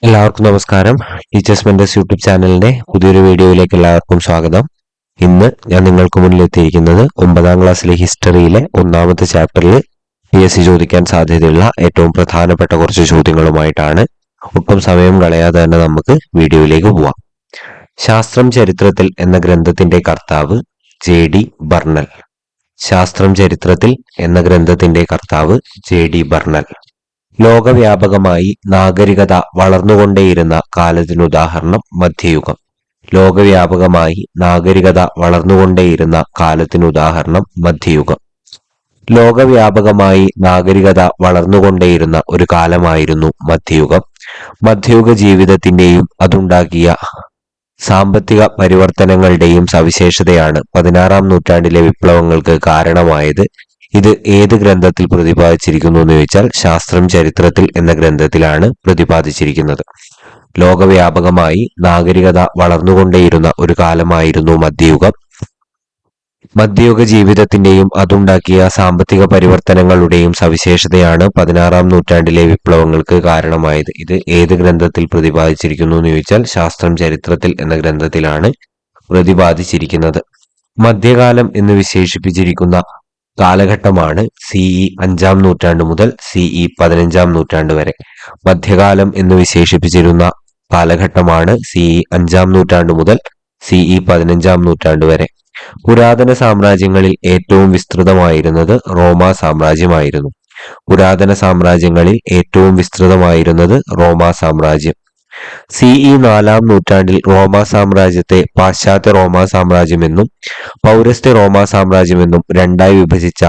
എല്ലാവർക്കും നമസ്കാരം. Teachers mentors YouTube ചാനലിന്റെ പുതിയൊരു വീഡിയോയിലേക്ക് എല്ലാവർക്കും സ്വാഗതം. ഇന്ന് ഞാൻ നിങ്ങൾക്ക് മുന്നിൽ എത്തിയിരിക്കുന്നത് 9ാം ക്ലാസ്സിലെ ഹിസ്റ്ററിയിലെ ഒന്നാമത്തെ ചാപ്റ്ററിൽ PSC ചോദിക്കാൻ സാധ്യതയുള്ള ഏറ്റവും പ്രധാനപ്പെട്ട കുറച്ച് ചോദ്യങ്ങളുമായിട്ടാണ്. ഒട്ടും സമയം കളയാതെ തന്നെ നമുക്ക് വീഡിയോയിലേക്ക് പോവാം. ശാസ്ത്രം ചരിത്രത്തിൽ എന്ന ഗ്രന്ഥത്തിന്റെ കർത്താവ് JD ബർണൽ. ശാസ്ത്രം ചരിത്രത്തിൽ എന്ന ഗ്രന്ഥത്തിന്റെ കർത്താവ് JD ബർണൽ. ലോകവ്യാപകമായി നാഗരികത വളർന്നുകൊണ്ടേയിരുന്ന കാലത്തിനുദാഹരണം മധ്യയുഗം. ലോകവ്യാപകമായി നാഗരികത വളർന്നുകൊണ്ടേയിരുന്ന കാലത്തിനുദാഹരണം മധ്യയുഗം. ലോകവ്യാപകമായി നാഗരികത വളർന്നുകൊണ്ടേയിരുന്ന ഒരു കാലമായിരുന്നു മധ്യയുഗം. മധ്യയുഗ ജീവിതത്തിന്റെയും അതുണ്ടാക്കിയ സാമ്പത്തിക പരിവർത്തനങ്ങളുടെയും സവിശേഷതയാണ് 16ാം നൂറ്റാണ്ടിലെ വിപ്ലവങ്ങൾക്ക് കാരണമായത്. ഇത് ഏത് ഗ്രന്ഥത്തിൽ പ്രതിപാദിച്ചിരിക്കുന്നു എന്ന് ചോദിച്ചാൽ ശാസ്ത്രം ചരിത്രത്തിൽ എന്ന ഗ്രന്ഥത്തിലാണ് പ്രതിപാദിച്ചിരിക്കുന്നത്. ലോകവ്യാപകമായി നാഗരികത വളർന്നുകൊണ്ടേയിരുന്ന ഒരു കാലമായിരുന്നു മധ്യയുഗം. മധ്യയുഗ ജീവിതത്തിന്റെയും അതുണ്ടാക്കിയ സാമ്പത്തിക പരിവർത്തനങ്ങളുടെയും സവിശേഷതയാണ് 16ാം നൂറ്റാണ്ടിലെ വിപ്ലവങ്ങൾക്ക് കാരണമായത്. ഇത് ഏത് ഗ്രന്ഥത്തിൽ പ്രതിപാദിച്ചിരിക്കുന്നു എന്ന് ചോദിച്ചാൽ ശാസ്ത്രം ചരിത്രത്തിൽ എന്ന ഗ്രന്ഥത്തിലാണ് പ്രതിപാദിച്ചിരിക്കുന്നത്. മധ്യകാലം എന്ന് വിശേഷിപ്പിച്ചിരിക്കുന്ന കാലഘട്ടമാണ് CE 5ാം നൂറ്റാണ്ട് മുതൽ CE 15ാം നൂറ്റാണ്ട് വരെ. മധ്യകാലം എന്ന് വിശേഷിപ്പിച്ചിരുന്ന കാലഘട്ടമാണ് CE 5ാം നൂറ്റാണ്ട് മുതൽ CE 15ാം നൂറ്റാണ്ട് വരെ. പുരാതന സാമ്രാജ്യങ്ങളിൽ ഏറ്റവും വിസ്തൃതമായിരുന്നത് റോമാ സാമ്രാജ്യമായിരുന്നു. പുരാതന സാമ്രാജ്യങ്ങളിൽ ഏറ്റവും വിസ്തൃതമായിരുന്നത് റോമാ സാമ്രാജ്യം. CE 4ാം നൂറ്റാണ്ടിൽ റോമാ സാമ്രാജ്യത്തെ പാശ്ചാത്യ റോമാ സാമ്രാജ്യമെന്നും പൗരസ്ത്യ റോമാ സാമ്രാജ്യമെന്നും രണ്ടായി വിഭജിച്ച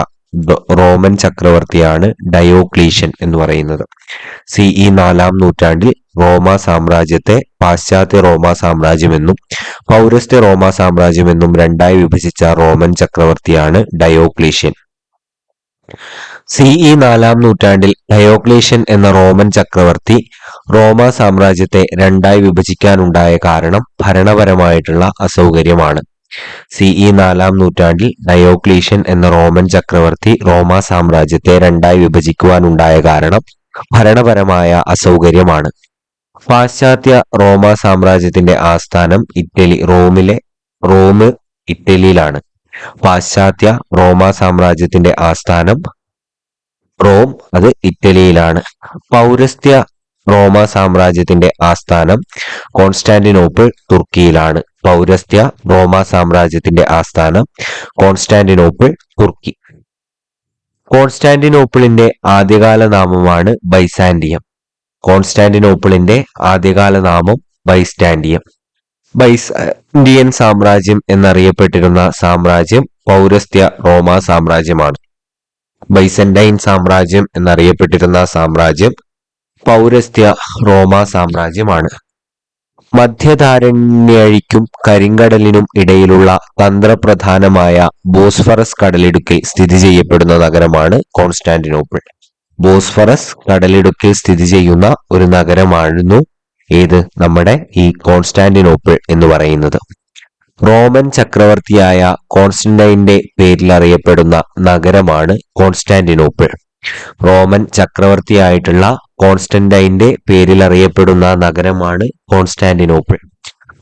റോമൻ ചക്രവർത്തിയാണ് ഡയോക്ലീഷ്യൻ എന്ന് പറയുന്നത്. CE 4ാം നൂറ്റാണ്ടിൽ റോമാ സാമ്രാജ്യത്തെ പാശ്ചാത്യ റോമാ സാമ്രാജ്യമെന്നും പൗരസ്ത്യ റോമാ സാമ്രാജ്യമെന്നും രണ്ടായി വിഭജിച്ച റോമൻ ചക്രവർത്തിയാണ് ഡയോക്ലീഷ്യൻ. CE 4ാം നൂറ്റാണ്ടിൽ ഡയോക്ലീഷ്യൻ എന്ന റോമൻ ചക്രവർത്തി റോമാ സാമ്രാജ്യത്തെ രണ്ടായി വിഭജിക്കാനുണ്ടായ കാരണം ഭരണപരമായിട്ടുള്ള അസൗകര്യമാണ്. CE 4ാം നൂറ്റാണ്ടിൽ ഡയോക്ലീഷ്യൻ എന്ന റോമൻ ചക്രവർത്തി റോമാ സാമ്രാജ്യത്തെ രണ്ടായി വിഭജിക്കുവാനുണ്ടായ കാരണം ഭരണപരമായ അസൗകര്യമാണ്. പാശ്ചാത്യ റോമാ സാമ്രാജ്യത്തിന്റെ ആസ്ഥാനം റോം ഇറ്റലിയിലാണ്. പാശ്ചാത്യ റോമാ സാമ്രാജ്യത്തിന്റെ ആസ്ഥാനം റോം, അത് ഇറ്റലിയിലാണ്. പൗരസ്ത്യ റോമാ സാമ്രാജ്യത്തിന്റെ ആസ്ഥാനം കോൺസ്റ്റാന്റിനോപ്പിൾ, തുർക്കിയിലാണ്. പൗരസ്ത്യ റോമാ സാമ്രാജ്യത്തിന്റെ ആസ്ഥാനം കോൺസ്റ്റാന്റിനോപ്പിൾ, തുർക്കി. കോൺസ്റ്റാന്റിനോപ്പിളിന്റെ ആദ്യകാല നാമമാണ് ബൈസാൻഡിയം. കോൺസ്റ്റാന്റിനോപ്പിളിന്റെ ആദ്യകാല നാമം ബൈസാൻഡിയം. ബൈസാൻഡിയൻ സാമ്രാജ്യം എന്നറിയപ്പെട്ടിരുന്ന സാമ്രാജ്യം പൗരസ്ത്യ റോമാ സാമ്രാജ്യമാണ്. ബൈസന്റൈൻ സാമ്രാജ്യം എന്നറിയപ്പെട്ടിരുന്ന സാമ്രാജ്യം പൗരസ്ത്യ റോമാ സാമ്രാജ്യമാണ്. മധ്യധാരണ്യഴിക്കും കരിങ്കടലിനും ഇടയിലുള്ള തന്ത്രപ്രധാനമായ ബോസ്ഫറസ് കടലിടുക്കിൽ സ്ഥിതി ചെയ്യപ്പെടുന്ന നഗരമാണ് കോൺസ്റ്റാന്റിനോപ്പിൾ. ബോസ്ഫറസ് കടലിടുക്കിൽ സ്ഥിതി ചെയ്യുന്ന ഒരു നഗരമായിരുന്നു ഏത്? നമ്മുടെ ഈ കോൺസ്റ്റാന്റിനോപ്പിൾ എന്ന് പറയുന്നത്. റോമൻ ചക്രവർത്തിയായ കോൺസ്റ്റന്റൈന്റെ പേരിൽ അറിയപ്പെടുന്ന നഗരമാണ് കോൺസ്റ്റാന്റിനോപ്പിൾ. റോമൻ ചക്രവർത്തിയായിട്ടുള്ള കോൺസ്റ്റന്റൈന്റെ പേരിൽ അറിയപ്പെടുന്ന നഗരമാണ് കോൺസ്റ്റാന്റിനോപ്പിൾ.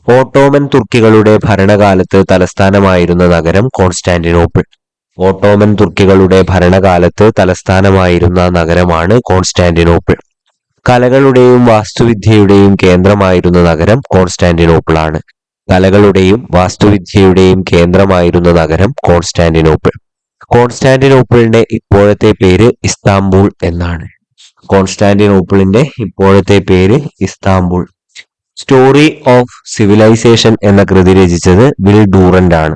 ഓട്ടോമൻ തുർക്കികളുടെ ഭരണകാലത്ത് തലസ്ഥാനമായിരുന്ന നഗരം കോൺസ്റ്റാന്റിനോപ്പിൾ. ഓട്ടോമൻ തുർക്കികളുടെ ഭരണകാലത്ത് തലസ്ഥാനമായിരുന്ന നഗരമാണ് കോൺസ്റ്റാന്റിനോപ്പിൾ. കലകളുടെയും വാസ്തുവിദ്യയുടെയും കേന്ദ്രമായിരുന്ന നഗരം കോൺസ്റ്റാന്റിനോപ്പിൾ ആണ്. കലകളുടെയും വാസ്തുവിദ്യയുടെയും കേന്ദ്രമായിരുന്ന നഗരം കോൺസ്റ്റാന്റിനോപ്പിൾ. കോൺസ്റ്റാന്റിനോപ്പിളിന്റെ ഇപ്പോഴത്തെ പേര് ഇസ്താംബൂൾ എന്നാണ്. കോൺസ്റ്റാന്റിനോപ്പിളിന്റെ ഇപ്പോഴത്തെ പേര് ഇസ്താംബൂൾ. സ്റ്റോറി ഓഫ് സിവിലൈസേഷൻ എന്ന കൃതി രചിച്ചത് വിൽ ഡൂറന്റ് ആണ്.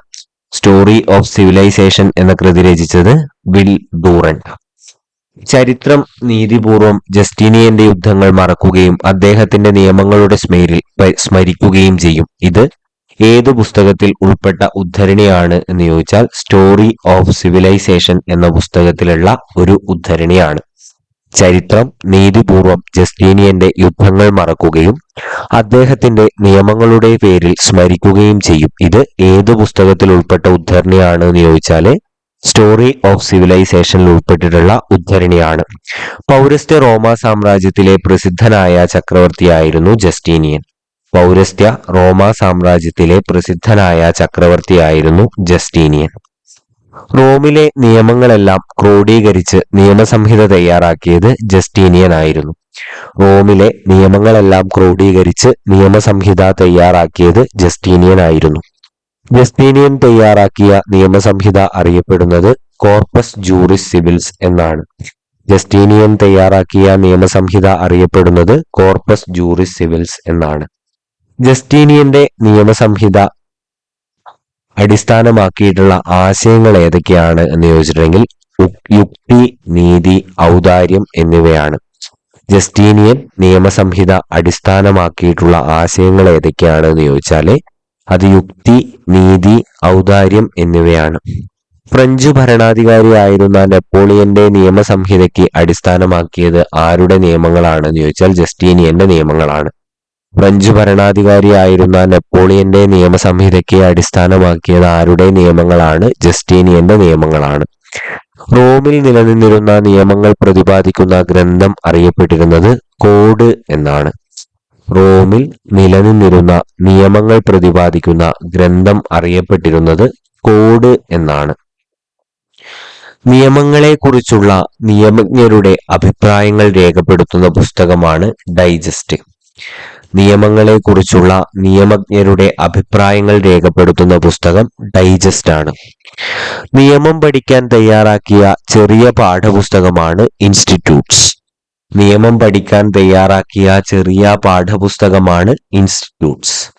സ്റ്റോറി ഓഫ് സിവിലൈസേഷൻ എന്ന കൃതി രചിച്ചത് വിൽ ഡൂറന്റ്. ചരിത്രം നീതിപൂർവം ജസ്റ്റീനിയന്റെ യുദ്ധങ്ങൾ മറക്കുകയും അദ്ദേഹത്തിന്റെ നിയമങ്ങളുടെ സ്മരിക്കുകയും ചെയ്യും. ഇത് ഏത് പുസ്തകത്തിൽ ഉൾപ്പെട്ട ഉദ്ധരണിയാണ് എന്ന് ചോദിച്ചാൽ സ്റ്റോറി ഓഫ് സിവിലൈസേഷൻ എന്ന പുസ്തകത്തിലുള്ള ഒരു ഉദ്ധരണിയാണ്. ചരിത്രം നീതിപൂർവം ജസ്റ്റീനിയന്റെ യുദ്ധങ്ങൾ മറക്കുകയും അദ്ദേഹത്തിന്റെ നിയമങ്ങളുടെ പേരിൽ സ്മരിക്കുകയും ചെയ്യും. ഇത് ഏത് പുസ്തകത്തിൽ ഉൾപ്പെട്ട ഉദ്ധരണിയാണ് എന്ന് ചോദിച്ചാല് സ്റ്റോറി ഓഫ് സിവിലൈസേഷനിൽ ഉൾപ്പെട്ടിട്ടുള്ള ഉദ്ധരണിയാണ്. പൗരസ്ത്യ റോമ സാമ്രാജ്യത്തിലെ പ്രസിദ്ധനായ ചക്രവർത്തിയായിരുന്നു ജസ്റ്റീനിയൻ. പൗരസ്ത്യ റോമ സാമ്രാജ്യത്തിലെ പ്രസിദ്ധനായ ചക്രവർത്തിയായിരുന്നു ജസ്റ്റീനിയൻ. റോമിലെ നിയമങ്ങളെല്ലാം ക്രോഡീകരിച്ച് നിയമസംഹിത തയ്യാറാക്കിയത് ജസ്റ്റീനിയൻ ആയിരുന്നു. റോമിലെ നിയമങ്ങളെല്ലാം ക്രോഡീകരിച്ച് നിയമസംഹിത തയ്യാറാക്കിയത് ജസ്റ്റീനിയൻ ആയിരുന്നു. ജസ്റ്റീനിയൻ തയ്യാറാക്കിയ നിയമസംഹിത അറിയപ്പെടുന്നത് കോർപ്പസ് ജൂറിസ് സിവിൽസ് എന്നാണ്. ജസ്റ്റീനിയൻ തയ്യാറാക്കിയ നിയമസംഹിത അറിയപ്പെടുന്നത് കോർപ്പസ് ജൂറിസ് സിവിൽസ് എന്നാണ്. ജസ്റ്റീനിയന്റെ നിയമസംഹിത അടിസ്ഥാനമാക്കിയിട്ടുള്ള ആശയങ്ങൾ ഏതൊക്കെയാണ് എന്ന് ചോദിച്ചിട്ടുണ്ടെങ്കിൽ യുക്തി, നീതി, ഔദാര്യം എന്നിവയാണ്. ജസ്റ്റീനിയൻ നിയമസംഹിത അടിസ്ഥാനമാക്കിയിട്ടുള്ള ആശയങ്ങൾ ഏതൊക്കെയാണ് എന്ന് ചോദിച്ചാല് അത് യുക്തി, നീതി, ഔദാര്യം എന്നിവയാണ്. ഫ്രഞ്ച് ഭരണാധികാരിയായിരുന്ന നെപ്പോളിയന്റെ നിയമസംഹിതയ്ക്ക് അടിസ്ഥാനമാക്കിയത് ആരുടെ നിയമങ്ങളാണെന്ന് ചോദിച്ചാൽ ജസ്റ്റീനിയന്റെ നിയമങ്ങളാണ്. ഫ്രഞ്ച് ഭരണാധികാരിയായിരുന്ന നെപ്പോളിയന്റെ നിയമസംഹിതയ്ക്ക് അടിസ്ഥാനമാക്കിയത് ആരുടെ നിയമങ്ങളാണ്? ജസ്റ്റീനിയന്റെ നിയമങ്ങളാണ്. റോമിൽ നിലനിന്നിരുന്ന നിയമങ്ങൾ പ്രതിപാദിക്കുന്ന ഗ്രന്ഥം അറിയപ്പെട്ടിരുന്നത് കോഡ് എന്നാണ്. റോമിൽ നിലനിന്നിരുന്ന നിയമങ്ങൾ പ്രതിപാദിക്കുന്ന ഗ്രന്ഥം അറിയപ്പെട്ടിരുന്നത് കോഡ് എന്നാണ്. നിയമങ്ങളെക്കുറിച്ചുള്ള നിയമജ്ഞരുടെ അഭിപ്രായങ്ങൾ രേഖപ്പെടുത്തുന്ന പുസ്തകമാണ് ഡൈജസ്റ്റ്. നിയമങ്ങളെക്കുറിച്ചുള്ള നിയമജ്ഞരുടെ അഭിപ്രായങ്ങൾ രേഖപ്പെടുത്തുന്ന പുസ്തകം ഡൈജസ്റ്റ് ആണ്. നിയമം പഠിക്കാൻ തയ്യാറാക്കിയ ചെറിയ പാഠപുസ്തകമാണ് ഇൻസ്റ്റിറ്റ്യൂട്ട്സ്. നിയമം പഠിക്കാൻ തയ്യാറാക്കിയ ചെറിയ പാഠപുസ്തകമാണ് ഇൻസ്റ്റിറ്റ്യൂട്ട്സ്.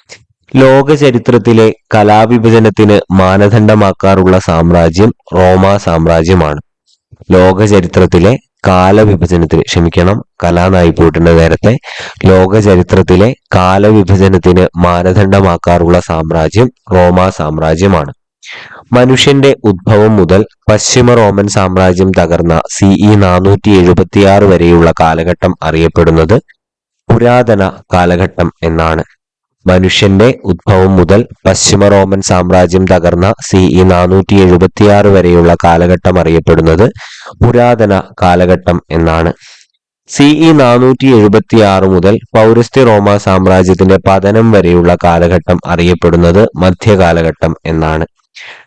ലോക ചരിത്രത്തിലെ കലാവിഭജനത്തിന് മാനദണ്ഡമാക്കാറുള്ള സാമ്രാജ്യം റോമ സാമ്രാജ്യമാണ്. ലോക ചരിത്രത്തിലെ കലാനായി പോയിട്ടുണ്ട് നേരത്തെ. ലോക ചരിത്രത്തിലെ കാലവിഭജനത്തിന് മാനദണ്ഡമാക്കാറുള്ള സാമ്രാജ്യം റോമ സാമ്രാജ്യമാണ്. മനുഷ്യന്റെ ഉദ്ഭവം മുതൽ പശ്ചിമ റോമൻ സാമ്രാജ്യം തകർന്ന CE 476 വരെയുള്ള കാലഘട്ടം അറിയപ്പെടുന്നത് പുരാതന കാലഘട്ടം എന്നാണ്. മനുഷ്യന്റെ ഉദ്ഭവം മുതൽ പശ്ചിമ റോമൻ സാമ്രാജ്യം തകർന്ന CE 476 വരെയുള്ള കാലഘട്ടം അറിയപ്പെടുന്നത് പുരാതന കാലഘട്ടം എന്നാണ്. CE 476 മുതൽ പൗരസ്ത്യ റോമ സാമ്രാജ്യത്തിന്റെ പതനം വരെയുള്ള കാലഘട്ടം അറിയപ്പെടുന്നത് മധ്യകാലഘട്ടം എന്നാണ്.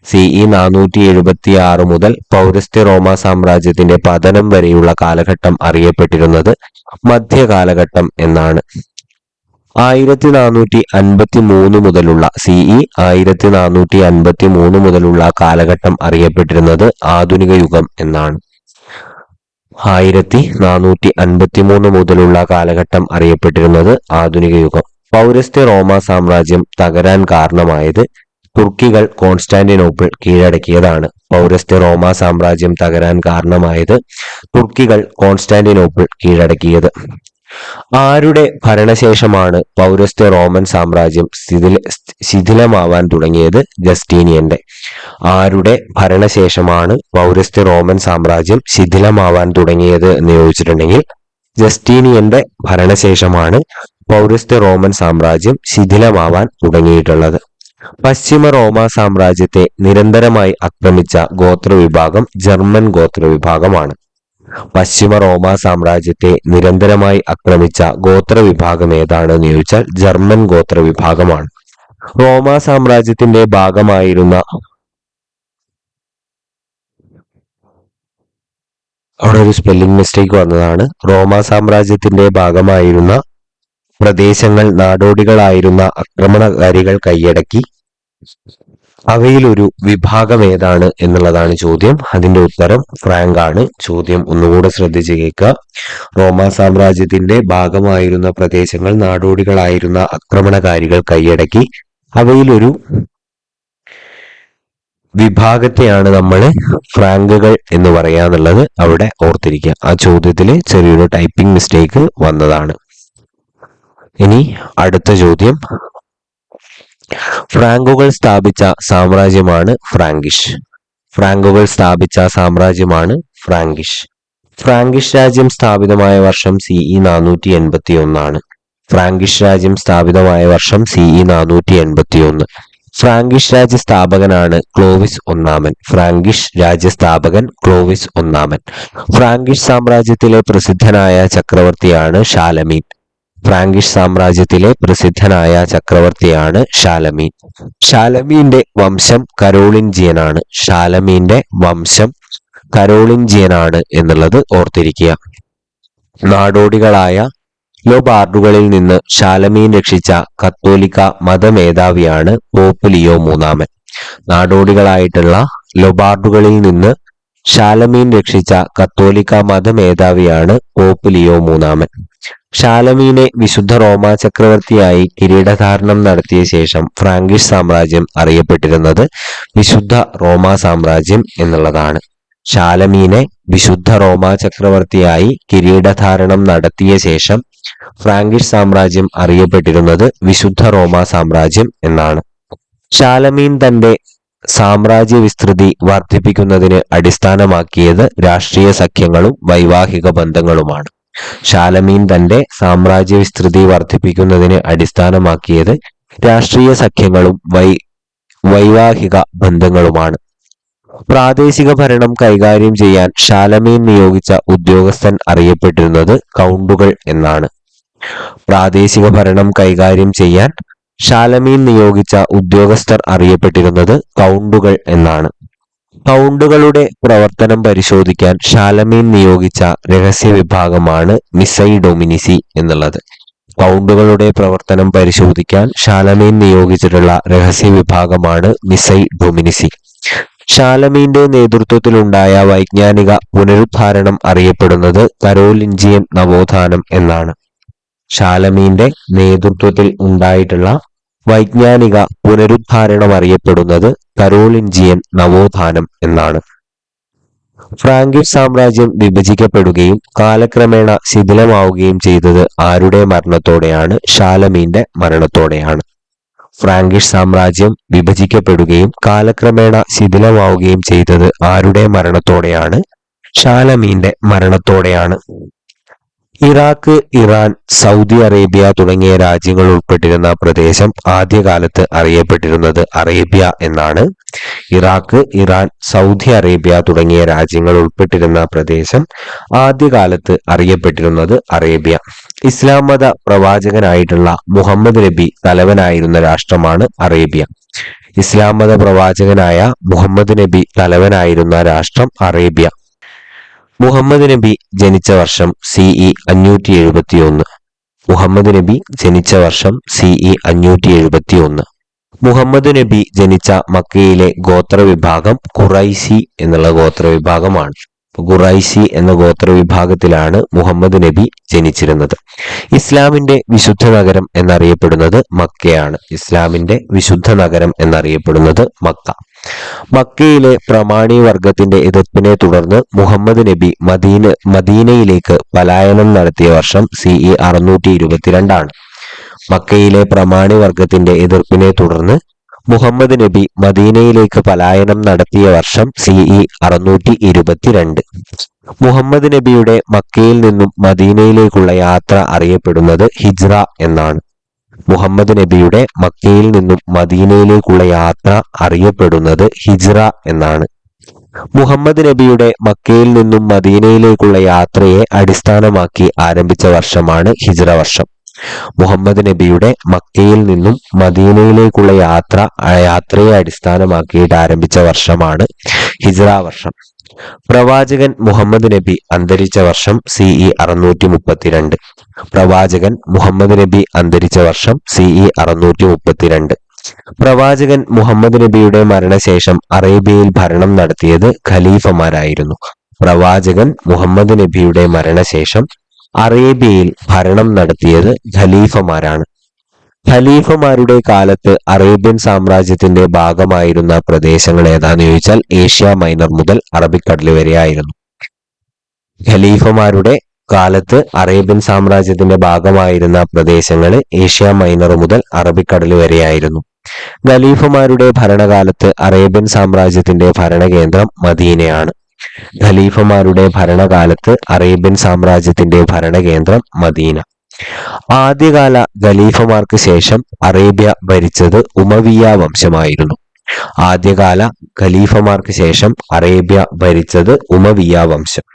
CE 476 മുതൽ പൗരസ്ത്യ റോമ സാമ്രാജ്യത്തിന്റെ പതനം വരെയുള്ള കാലഘട്ടം അറിയപ്പെട്ടിരുന്നത് മധ്യകാലഘട്ടം എന്നാണ്. 1453 മുതലുള്ള CE 1453 മുതലുള്ള കാലഘട്ടം അറിയപ്പെട്ടിരുന്നത് ആധുനിക യുഗം എന്നാണ്. 1453 മുതലുള്ള കാലഘട്ടം അറിയപ്പെട്ടിരുന്നത് ആധുനിക യുഗം. പൗരസ്ത്യ റോമ സാമ്രാജ്യം തകരാൻ കാരണമായത് തുർക്കികൾ കോൺസ്റ്റാന്റിനോപ്പിൾ കീഴടക്കിയതാണ്. പൗരസ്ത്യ റോമ സാമ്രാജ്യം തകരാൻ കാരണമായത് തുർക്കികൾ കോൺസ്റ്റാന്റിനോപ്പിൾ കീഴടക്കിയത്. ആരുടെ ഭരണശേഷമാണ് പൗരസ്ത്യ റോമൻ സാമ്രാജ്യം ശിഥിലമാവാൻ തുടങ്ങിയത്? ജസ്റ്റീനിയന്റെ. ആരുടെ ഭരണശേഷമാണ് പൗരസ്ത്യ റോമൻ സാമ്രാജ്യം ശിഥിലമാവാൻ തുടങ്ങിയത് എന്ന് ചോദിച്ചിട്ടുണ്ടെങ്കിൽ ജസ്റ്റീനിയന്റെ ഭരണശേഷമാണ് പൗരസ്ത്യ റോമൻ സാമ്രാജ്യം ശിഥിലമാവാൻ തുടങ്ങിയിട്ടുള്ളത്. പശ്ചിമ റോമ സാമ്രാജ്യത്തെ നിരന്തരമായി ആക്രമിച്ച ഗോത്രവിഭാഗം ജർമ്മൻ ഗോത്രവിഭാഗമാണ്. പശ്ചിമ റോമ സാമ്രാജ്യത്തെ നിരന്തരമായി ആക്രമിച്ച ഗോത്രവിഭാഗം ഏതാണെന്ന് ചോദിച്ചാൽ ജർമ്മൻ ഗോത്രവിഭാഗമാണ്. റോമ സാമ്രാജ്യത്തിന്റെ ഭാഗമായിരുന്ന അവിടെ ഒരു സ്പെല്ലിംഗ് മിസ്റ്റേക്ക് വന്നതാണ്. റോമ സാമ്രാജ്യത്തിന്റെ ഭാഗമായിരുന്ന പ്രദേശങ്ങൾ നാടോടികളായിരുന്ന ആക്രമണകാരികൾ കൈയടക്കി. അവയിലൊരു വിഭാഗം ഏതാണ് എന്നുള്ളതാണ് ചോദ്യം. അതിന്റെ ഉത്തരം ഫ്രാങ്ക് ആണ്. ചോദ്യം ഒന്നുകൂടെ ശ്രദ്ധിച്ച് കേൾക്കുക. റോമ സാമ്രാജ്യത്തിന്റെ ഭാഗമായിരുന്ന പ്രദേശങ്ങൾ നാടോടികളായിരുന്ന ആക്രമണകാരികൾ കൈയടക്കി. അവയിലൊരു വിഭാഗത്തെയാണ് നമ്മൾ ഫ്രാങ്കുകൾ എന്ന് പറയാന്നുള്ളത് അവിടെ ഓർത്തിരിക്കുക. ആ ചോദ്യത്തിൽ ചെറിയൊരു ടൈപ്പിംഗ് മിസ്റ്റേക്ക് വന്നതാണ്. ഇനി അടുത്ത ചോദ്യം, ഫ്രാങ്കുകൾ സ്ഥാപിച്ച സാമ്രാജ്യമാണ് ഫ്രാങ്കിഷ്. ഫ്രാങ്കുകൾ സ്ഥാപിച്ച സാമ്രാജ്യമാണ് ഫ്രാങ്കിഷ്. ഫ്രാങ്കിഷ് രാജ്യം സ്ഥാപിതമായ വർഷം CE 481 ആണ്. ഫ്രാങ്കിഷ് രാജ്യം സ്ഥാപിതമായ വർഷം CE 481. ഫ്രാങ്കിഷ് രാജ്യസ്ഥാപകനാണ് ക്ലോവിസ് ഒന്നാമൻ. ഫ്രാങ്കിഷ് രാജ്യസ്ഥാപകൻ ക്ലോവിസ് ഒന്നാമൻ. ഫ്രാങ്കിഷ് സാമ്രാജ്യത്തിലെ പ്രസിദ്ധനായ ചക്രവർത്തിയാണ് ഷാലമീൻ. ഫ്രാങ്കിഷ് സാമ്രാജ്യത്തിലെ പ്രസിദ്ധനായ ചക്രവർത്തിയാണ് ഷാലമീൻ. ഷാലമീന്റെ വംശം കരോളിൻജിയനാണ്. ഷാലമീന്റെ വംശം കരോളിൻജിയനാണ് എന്നുള്ളത് ഓർത്തിരിക്കുക. നാടോടികളായ ലൊബാർഡുകളിൽ നിന്ന് ഷാലമീൻ രക്ഷിച്ച കത്തോലിക്ക മതമേധാവിയാണ് പോപ്പ് ലിയോ മൂന്നാമൻ. നാടോടികളായിട്ടുള്ള ലൊബാർഡുകളിൽ നിന്ന് ഷാലമീൻ രക്ഷിച്ച കത്തോലിക്ക മതമേധാവിയാണ് പോപ്പ് ലിയോ മൂന്നാമൻ. ഷാലമീനെ വിശുദ്ധ റോമാ ചക്രവർത്തിയായി കിരീടധാരണം നടത്തിയ ശേഷം ഫ്രാങ്കിഷ് സാമ്രാജ്യം അറിയപ്പെട്ടിരുന്നത് വിശുദ്ധ റോമാ സാമ്രാജ്യം എന്നുള്ളതാണ്. ഷാലമീനെ വിശുദ്ധ റോമാ ചക്രവർത്തിയായി കിരീടധാരണം നടത്തിയ ശേഷം ഫ്രാങ്കിഷ് സാമ്രാജ്യം അറിയപ്പെട്ടിരുന്നത് വിശുദ്ധ റോമാ സാമ്രാജ്യം എന്നാണ്. ഷാലമീൻ തന്റെ സാമ്രാജ്യ വിസ്തൃതി വർദ്ധിപ്പിക്കുന്നതിന് അടിസ്ഥാനമാക്കിയത് രാഷ്ട്രീയ സഖ്യങ്ങളും വൈവാഹിക ബന്ധങ്ങളുമാണ്. ഷാലമീൻ തന്റെ സാമ്രാജ്യ വിസ്തൃതി വർദ്ധിപ്പിക്കുന്നതിന് അടിസ്ഥാനമാക്കിയത് രാഷ്ട്രീയ സഖ്യങ്ങളും വൈവാഹിക ബന്ധങ്ങളുമാണ്. പ്രാദേശിക ഭരണം കൈകാര്യം ചെയ്യാൻ ഷാലമീൻ നിയോഗിച്ച ഉദ്യോഗസ്ഥൻ അറിയപ്പെട്ടിരുന്നത് കൗണ്ടുകൾ എന്നാണ്. പ്രാദേശിക ഭരണം കൈകാര്യം ചെയ്യാൻ ഷാലമീൻ നിയോഗിച്ച ഉദ്യോഗസ്ഥർ അറിയപ്പെട്ടിരുന്നത് കൗണ്ടുകൾ എന്നാണ്. കൗണ്ടുകളുടെ പ്രവർത്തനം പരിശോധിക്കാൻ ഷാലമീൻ നിയോഗിച്ച രഹസ്യ വിഭാഗമാണ് മിസൈ ഡൊമിനിസി എന്നുള്ളത്. കൗണ്ടുകളുടെ പ്രവർത്തനം പരിശോധിക്കാൻ ഷാലമീൻ നിയോഗിച്ചിട്ടുള്ള രഹസ്യ വിഭാഗമാണ് മിസൈ ഡൊമിനിസി. ഷാലമീന്റെ നേതൃത്വത്തിലുണ്ടായ വൈജ്ഞാനിക പുനരുദ്ധാരണം അറിയപ്പെടുന്നത് കരോലിൻജിയൻ നവോത്ഥാനം എന്നാണ്. ഷാലമീന്റെ നേതൃത്വത്തിൽ ഉണ്ടായിട്ടുള്ള വൈജ്ഞാനിക പുനരുദ്ധാരണം അറിയപ്പെടുന്നത് കരോലിൻജിയൻ നവോത്ഥാനം എന്നാണ്. ഫ്രാങ്കിഷ് സാമ്രാജ്യം വിഭജിക്കപ്പെടുകയും കാലക്രമേണ ശിഥിലമാവുകയും ചെയ്തത് ആരുടെ മരണത്തോടെയാണ്? ഷാലമീന്റെ മരണത്തോടെയാണ്. ഫ്രാങ്കിഷ് സാമ്രാജ്യം വിഭജിക്കപ്പെടുകയും കാലക്രമേണ ശിഥിലമാവുകയും ചെയ്തത് ആരുടെ മരണത്തോടെയാണ്? ഷാലമീന്റെ മരണത്തോടെയാണ്. ഇറാഖ്, ഇറാൻ, സൗദി അറേബ്യ തുടങ്ങിയ രാജ്യങ്ങൾ ഉൾപ്പെട്ടിരുന്ന പ്രദേശം ആദ്യകാലത്ത് അറിയപ്പെട്ടിരുന്നത് അറേബ്യ എന്നാണ്. ഇറാഖ്, ഇറാൻ, സൗദി അറേബ്യ തുടങ്ങിയ രാജ്യങ്ങൾ ഉൾപ്പെട്ടിരുന്ന പ്രദേശം ആദ്യകാലത്ത് അറിയപ്പെട്ടിരുന്നത് അറേബ്യ. ഇസ്ലാം മത പ്രവാചകനായിട്ടുള്ള മുഹമ്മദ് നബി തലവനായിരുന്ന രാഷ്ട്രമാണ് അറേബ്യ. ഇസ്ലാം മത പ്രവാചകനായ മുഹമ്മദ് നബി തലവനായിരുന്ന രാഷ്ട്രം അറേബ്യ. മുഹമ്മദ് നബി ജനിച്ച വർഷം CE 571. മുഹമ്മദ് നബി ജനിച്ച വർഷം CE 571. മുഹമ്മദ് നബി ജനിച്ച മക്കയിലെ ഗോത്രവിഭാഗം ഖുറൈശി എന്നുള്ള ഗോത്രവിഭാഗമാണ്. ഖുറൈശി എന്ന ഗോത്രവിഭാഗത്തിലാണ് മുഹമ്മദ് നബി ജനിച്ചിരുന്നത്. ഇസ്ലാമിന്റെ വിശുദ്ധ നഗരം എന്നറിയപ്പെടുന്നത് മക്കയാണ്. ഇസ്ലാമിന്റെ വിശുദ്ധ നഗരം എന്നറിയപ്പെടുന്നത് മക്ക. മക്കയിലെ പ്രമാണി വർഗത്തിന്റെ എതിർപ്പിനെ തുടർന്ന് മുഹമ്മദ് നബി മദീനയിലേക്ക് പലായനം നടത്തിയ വർഷം CE 622 ആണ്. മക്കയിലെ പ്രമാണി വർഗത്തിന്റെ എതിർപ്പിനെ തുടർന്ന് മുഹമ്മദ് നബി മദീനയിലേക്ക് പലായനം നടത്തിയ വർഷം CE 622. മുഹമ്മദ് നബിയുടെ മക്കയിൽ നിന്നും മദീനയിലേക്കുള്ള യാത്ര അറിയപ്പെടുന്നത് ഹിജ്റ എന്നാണ്. മുഹമ്മദ് നബിയുടെ മക്കയിൽ നിന്നും മദീനയിലേക്കുള്ള യാത്ര അറിയപ്പെടുന്നത് ഹിജ്റ എന്നാണ്. മുഹമ്മദ് നബിയുടെ മക്കയിൽ നിന്നും മദീനയിലേക്കുള്ള യാത്രയെ അടിസ്ഥാനമാക്കി ആരംഭിച്ച വർഷമാണ് ഹിജ്റ വർഷം. മുഹമ്മദ് നബിയുടെ മക്കയിൽ നിന്നും മദീനയിലേക്കുള്ള യാത്രയെ അടിസ്ഥാനമാക്കിയിട്ട് ആരംഭിച്ച വർഷമാണ് ഹിജ്റ വർഷം. പ്രവാചകൻ മുഹമ്മദ് നബി അന്തരിച്ച വർഷം CE 632. പ്രവാചകൻ മുഹമ്മദ് നബി അന്തരിച്ച വർഷം CE 632. പ്രവാചകൻ മുഹമ്മദ് നബിയുടെ മരണശേഷം അറേബ്യയിൽ ഭരണം നടത്തിയത് ഖലീഫമാരായിരുന്നു. പ്രവാചകൻ മുഹമ്മദ് നബിയുടെ മരണശേഷം അറേബ്യയിൽ ഭരണം നടത്തിയത് ഖലീഫമാരാണ്. ഖലീഫമാരുടെ കാലത്ത് അറേബ്യൻ സാമ്രാജ്യത്തിന്റെ ഭാഗമായിരുന്ന പ്രദേശങ്ങൾ ഏതാന്ന് ചോദിച്ചാൽ ഏഷ്യ മൈനർ മുതൽ അറബിക്കടൽ വരെയായിരുന്നു. ഖലീഫമാരുടെ കാലത്ത് അറേബ്യൻ സാമ്രാജ്യത്തിന്റെ ഭാഗമായിരുന്ന പ്രദേശങ്ങൾ ഏഷ്യ മൈനർ മുതൽ അറബിക്കടൽ വരെയായിരുന്നു. ഖലീഫമാരുടെ ഭരണകാലത്ത് അറേബ്യൻ സാമ്രാജ്യത്തിന്റെ ഭരണകേന്ദ്രം മദീനയാണ്. ഖലീഫമാരുടെ ഭരണകാലത്ത് അറേബ്യൻ സാമ്രാജ്യത്തിന്റെ ഭരണകേന്ദ്രം മദീന. ആദ്യകാല ഖലീഫമാർക്ക് ശേഷം അറേബ്യ ഭരിച്ചത് ഉമവിയ വംശമായിരുന്നു. ആദ്യകാല ഖലീഫമാർക്ക് ശേഷം അറേബ്യ ഭരിച്ചത് ഉമവിയ വംശം.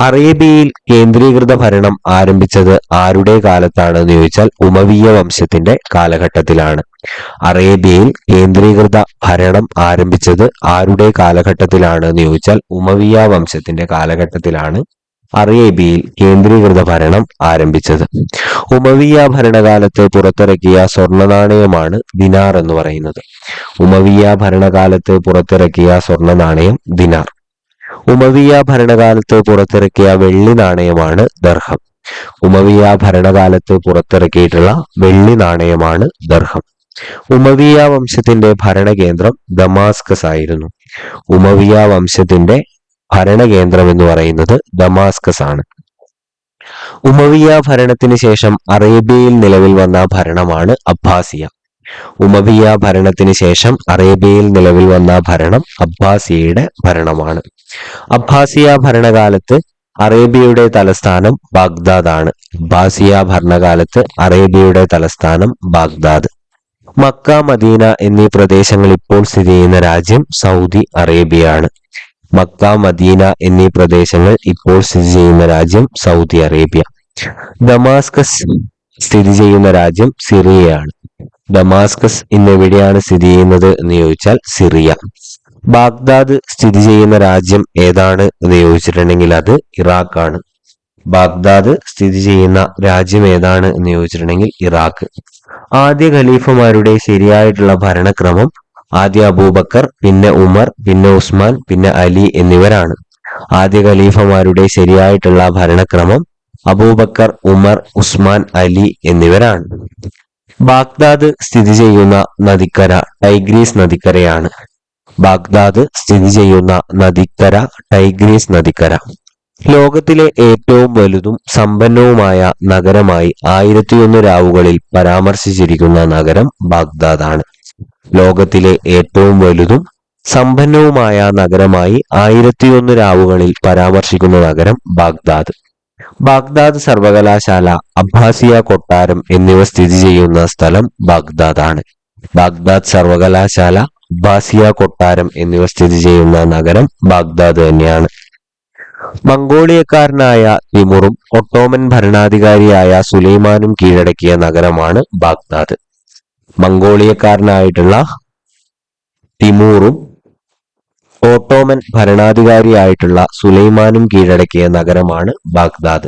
അറേബ്യയിൽ കേന്ദ്രീകൃത ഭരണം ആരംഭിച്ചത് ആരുടെ കാലത്താണെന്ന് ചോദിച്ചാൽ ഉമവിയ വംശത്തിന്റെ കാലഘട്ടത്തിലാണ്. അറേബ്യയിൽ കേന്ദ്രീകൃത ഭരണം ആരംഭിച്ചത് ആരുടെ കാലഘട്ടത്തിലാണെന്ന് ചോദിച്ചാൽ ഉമവിയ വംശത്തിന്റെ കാലഘട്ടത്തിലാണ് അറേബ്യയിൽ കേന്ദ്രീകൃത ഭരണം ആരംഭിച്ചത്. ഉമവിയ ഭരണകാലത്ത് പുറത്തിറക്കിയ സ്വർണ്ണ നാണയമാണ് ദിനാർ എന്ന് പറയുന്നത്. ഉമവിയ ഭരണകാലത്ത് പുറത്തിറക്കിയ സ്വർണ്ണ നാണയം ദിനാർ. ഉമവിയ ഭരണകാലത്ത് പുറത്തിറക്കിയ വെള്ളി നാണയമാണ് ദർഹം. ഉമവിയ ഭരണകാലത്ത് പുറത്തിറക്കിയിട്ടുള്ള വെള്ളി നാണയമാണ് ദർഹം. ഉമവിയ വംശത്തിന്റെ ഭരണകേന്ദ്രം ദമാസ്കസ് ആയിരുന്നു. ഉമവിയ വംശത്തിന്റെ ഭരണകേന്ദ്രം എന്ന് പറയുന്നത് ദമാസ്കസ് ആണ്. ഉമവിയ ഭരണത്തിന് ശേഷം അറേബ്യയിൽ നിലവിൽ വന്ന ഭരണമാണ് അബ്ബാസിയ. ഉമവിയ ഭരണത്തിന് ശേഷം അറേബ്യയിൽ നിലവിൽ വന്ന ഭരണം അബ്ബാസിയയുടെ ഭരണമാണ്. അബ്ബാസിയ ഭരണകാലത്ത് അറേബ്യയുടെ തലസ്ഥാനം ബാഗ്ദാദ് ആണ്. അബ്ബാസിയ ഭരണകാലത്ത് അറേബ്യയുടെ തലസ്ഥാനം ബാഗ്ദാദ്. മക്ക, മദീന എന്നീ പ്രദേശങ്ങൾ ഇപ്പോൾ സ്ഥിതി ചെയ്യുന്ന രാജ്യം സൗദി അറേബ്യയാണ്. മക്ക, മദീന എന്നീ പ്രദേശങ്ങൾ ഇപ്പോൾ സ്ഥിതി ചെയ്യുന്ന രാജ്യം സൗദി അറേബ്യ. ദമാസ്കസ് സ്ഥിതി ചെയ്യുന്ന രാജ്യം സിറിയയാണ്. ദമാസ്കസ് ഇന്ന് എവിടെയാണ് സ്ഥിതി ചെയ്യുന്നത് എന്ന് ചോദിച്ചാൽ സിറിയ. ബാഗ്ദാദ് സ്ഥിതി ചെയ്യുന്ന രാജ്യം ഏതാണ് എന്ന് ചോദിച്ചിട്ടുണ്ടെങ്കിൽ അത് ഇറാഖാണ്. ബാഗ്ദാദ് സ്ഥിതി ചെയ്യുന്ന രാജ്യം ഏതാണ് എന്ന് ചോദിച്ചിട്ടുണ്ടെങ്കിൽ ഇറാഖ്. ആദ്യ ഖലീഫമാരുടെ ശരിയായിട്ടുള്ള ഭരണക്രമം ആദ്യ അബൂബക്കർ, പിന്നെ ഉമർ, പിന്നെ ഉസ്മാൻ, പിന്നെ അലി എന്നിവരാണ്. ആദ്യ ഖലീഫമാരുടെ ശരിയായിട്ടുള്ള ഭരണക്രമം അബൂബക്കർ, ഉമർ, ഉസ്മാൻ, അലി എന്നിവരാണ്. ബാഗ്ദാദ് സ്ഥിതി ചെയ്യുന്ന നദിക്കര ടൈഗ്രീസ് നദിക്കരയാണ്. ബാഗ്ദാദ് സ്ഥിതി ചെയ്യുന്ന നദിക്കര ടൈഗ്രീസ് നദിക്കര. ലോകത്തിലെ ഏറ്റവും വലുതും സമ്പന്നവുമായ നഗരമായി 1001 രാവുകളിൽ പരാമർശിച്ചിരിക്കുന്ന നഗരം ബാഗ്ദാദ് ആണ്. ലോകത്തിലെ ഏറ്റവും വലുതും സമ്പന്നവുമായ നഗരമായി 1001 രാവുകളിൽ പരാമർശിക്കുന്ന നഗരം ബാഗ്ദാദ്. ബാഗ്ദാദ് സർവകലാശാല, അബ്ബാസിയ കൊട്ടാരം എന്നിവ സ്ഥിതി ചെയ്യുന്ന സ്ഥലം ബാഗ്ദാദ് ആണ്. ബാഗ്ദാദ് സർവകലാശാല, അബ്ബാസിയ കൊട്ടാരം എന്നിവ സ്ഥിതി ചെയ്യുന്ന നഗരം ബാഗ്ദാദ് തന്നെയാണ്. മംഗോളിയക്കാരനായ തിമുറും ഒട്ടോമൻ ഭരണാധികാരിയായ സുലൈമാനും കീഴടക്കിയ നഗരമാണ് ബാഗ്ദാദ്. മംഗോളിയക്കാരനായിട്ടുള്ള തിമൂറും ഓട്ടോമൻ ഭരണാധികാരിയായിട്ടുള്ള സുലൈമാനും കീഴടക്കിയ നഗരമാണ് ബാഗ്ദാദ്.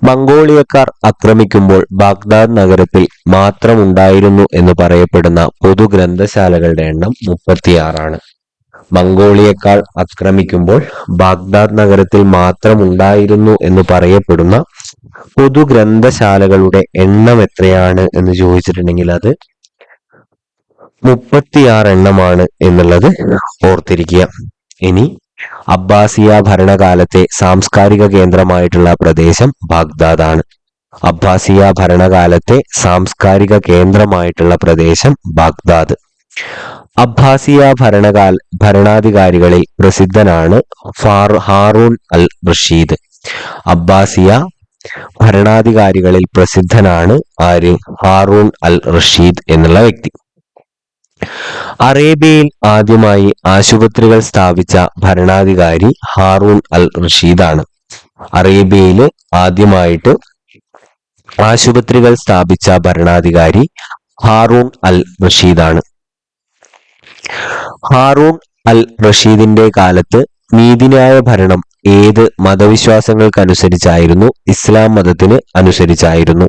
മംഗോളിയക്കാർ ആക്രമിക്കുമ്പോൾ ബാഗ്ദാദ് നഗരത്തിൽ മാത്രമുണ്ടായിരുന്നു എന്ന് പറയപ്പെടുന്ന പൊതു ഗ്രന്ഥശാലകളുടെ എണ്ണം 36 മംഗോളിയക്കാർ ആക്രമിക്കുമ്പോൾ ബാഗ്ദാദ് നഗരത്തിൽ മാത്രമുണ്ടായിരുന്നു എന്ന് പറയപ്പെടുന്ന പൊതു ഗ്രന്ഥശാലകളുടെ എണ്ണം എത്രയാണ് എന്ന് ചോദിച്ചിട്ടുണ്ടെങ്കിൽ അത് 36 എണ്ണമാണ് എന്നുള്ളത് ഓർത്തിരിക്കുക. ഇനി അബ്ബാസിയ ഭരണകാലത്തെ സാംസ്കാരിക കേന്ദ്രമായിട്ടുള്ള പ്രദേശം ബാഗ്ദാദ് ആണ്. അബ്ബാസിയ ഭരണകാലത്തെ സാംസ്കാരിക കേന്ദ്രമായിട്ടുള്ള പ്രദേശം ബാഗ്ദാദ്. അബ്ബാസിയ ഭരണാധികാരികളിൽ പ്രസിദ്ധനാണ് ഹാറൂൺ അൽ റഷീദ്. അബ്ബാസിയ ഭരണാധികാരികളിൽ പ്രസിദ്ധനാണ് ആര്? ഹാറൂൺ അൽ റഷീദ് എന്നുള്ള വ്യക്തി. അറേബ്യയിൽ ആദ്യമായി ആശുപത്രികൾ സ്ഥാപിച്ച ഭരണാധികാരി ഹാറൂൺ അൽ റഷീദ് ആണ്. അറേബ്യയിൽ ആദ്യമായിട്ട് ആശുപത്രികൾ സ്ഥാപിച്ച ഭരണാധികാരി ഹാറൂൺ അൽ റഷീദ് ആണ്. ഹാറൂൺ അൽ റഷീദിന്റെ കാലത്ത് നീതിന്യായ ഭരണം ഏത് മതവിശ്വാസങ്ങൾക്കനുസരിച്ചായിരുന്നു? ഇസ്ലാം മതത്തിന് അനുസരിച്ചായിരുന്നു.